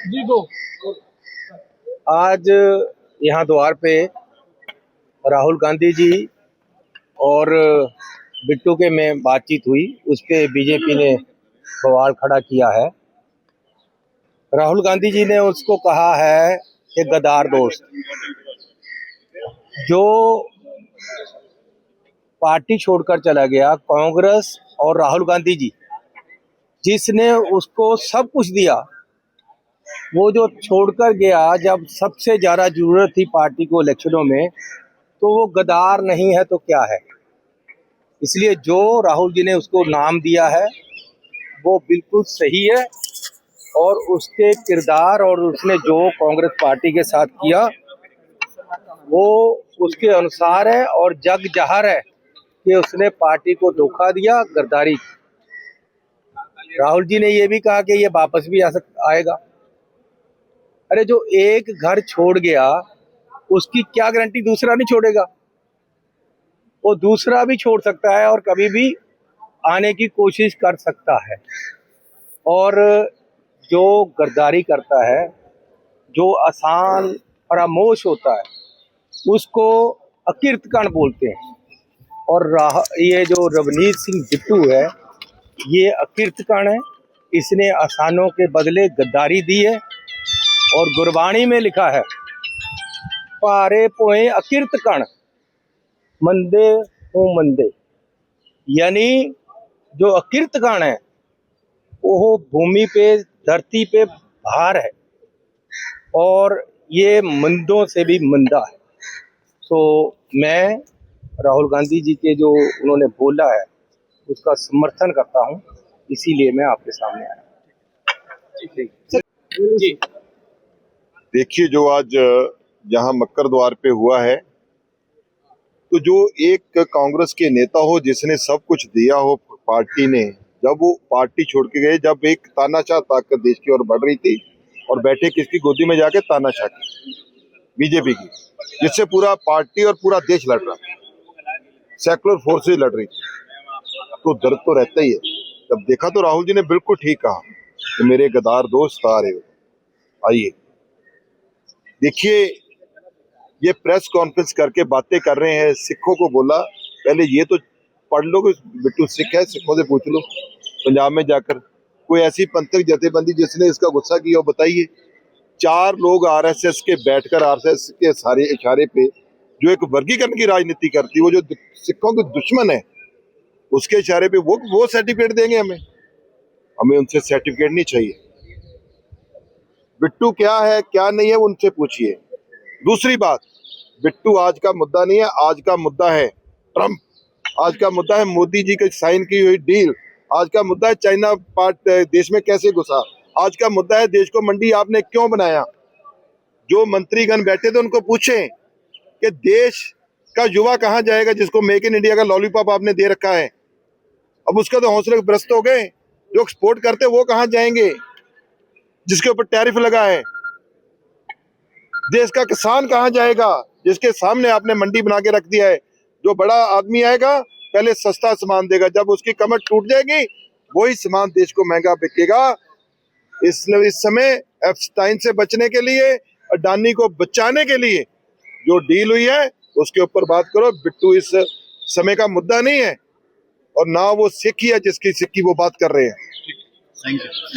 जी दो। आज यहाँ द्वार पे राहुल गांधी जी और बिट्टू के में बातचीत हुई, उस पे बीजेपी ने बवाल खड़ा किया है। राहुल गांधी जी ने उसको कहा है कि गद्दार दोस्त, जो पार्टी छोड़कर चला गया कांग्रेस और राहुल गांधी जी, जिसने उसको सब कुछ दिया, वो जो छोड़कर गया जब सबसे ज्यादा जरूरत थी पार्टी को इलेक्शनों में, तो वो गद्दार नहीं है तो क्या है। इसलिए जो राहुल जी ने उसको नाम दिया है वो बिल्कुल सही है, और उसके किरदार और उसने जो कांग्रेस पार्टी के साथ किया वो उसके अनुसार है, और जग जाहिर है कि उसने पार्टी को धोखा दिया, गद्दारी। राहुल जी ने ये भी कहा कि ये वापस भी आएगा। अरे जो एक घर छोड़ गया उसकी क्या गारंटी दूसरा नहीं छोड़ेगा। वो दूसरा भी छोड़ सकता है और कभी भी आने की कोशिश कर सकता है। और जो गद्दारी करता है, जो आसान फरामोश होता है, उसको अकीर्तकण बोलते हैं। और ये जो रवनीत सिंह बिट्टू है, ये अकीर्तकण है। इसने आसानों के बदले गद्दारी दी है, और गुरबाणी में लिखा है, पारे पोए अकीर्तकण मंदे हो मंदे। यानी जो अकीर्तकण है वो भूमि पे, धरती पे भार है, और ये मंदों से भी मंदा है। तो मैं राहुल गांधी जी के जो उन्होंने बोला है उसका समर्थन करता हूं, इसीलिए मैं आपके सामने आया। जी। देखिए, जो आज यहाँ मक्कर द्वार पे हुआ है, तो जो एक कांग्रेस के नेता हो जिसने सब कुछ दिया हो पार्टी ने, जब वो पार्टी छोड़ के गए, जब एक तानाशाह ताकत देश की ओर बढ़ रही थी, और बैठे किसकी गोदी में जाके, तानाशाह की, बीजेपी की, जिससे पूरा पार्टी और पूरा देश लड़ रहा, सेकुलर फोर्सेज लड़ रही थी, तो दर्द तो रहता ही है। जब देखा तो राहुल जी ने बिल्कुल ठीक कहा कि मेरे गद्दार दोस्त आ रहे हो, आइए। देखिए, ये प्रेस कॉन्फ्रेंस करके बातें कर रहे हैं, सिखों को बोला, पहले ये तो पढ़ लो कि बिट्टू सिख है, सिखों से पूछ लो पंजाब में जाकर, कोई ऐसी पंथक जथेबंदी जिसने इसका गुस्सा किया हो, बताइए। 4 लोग आरएसएस के बैठकर आरएसएस के सारे इशारे पे जो एक वर्गीकरण की राजनीति करती है, वो जो सिखों के दुश्मन है, उसके इशारे पे वो सर्टिफिकेट देंगे हमें उनसे सर्टिफिकेट नहीं चाहिए। बिट्टू क्या है क्या नहीं है उनसे पूछिए। दूसरी बात, बिट्टू आज का मुद्दा नहीं है, आज का मुद्दा है ट्रंप, आज का मुद्दा है मोदी जी की साइन की हुई डील, आज का मुद्दा है चाइना देश में कैसे घुसा, आज का मुद्दा है देश को मंडी आपने क्यों बनाया। जो मंत्रीगण बैठे थे उनको पूछें कि देश का युवा कहाँ जाएगा जिसको मेक इन इंडिया का लॉलीपॉप आपने दे रखा है। अब उसका तो हौसले भ्रष्ट हो गए। जो एक्सपोर्ट करते वो कहाँ जाएंगे जिसके ऊपर टैरिफ लगा है। देश का किसान कहाँ जाएगा जिसके सामने आपने मंडी बना के रख दिया है। जो बड़ा आदमी आएगा पहले सस्ता सामान देगा, जब उसकी कमर टूट जाएगी वही सामान देश को महंगा बिकेगा। इस समय एप्स्टाइन से बचने के लिए, अडानी को बचाने के लिए जो डील हुई है उसके ऊपर बात करो। बिट्टू इस समय का मुद्दा नहीं है, और ना वो सिख ही है जिसकी सिक्की वो बात कर रहे हैं। Thank you.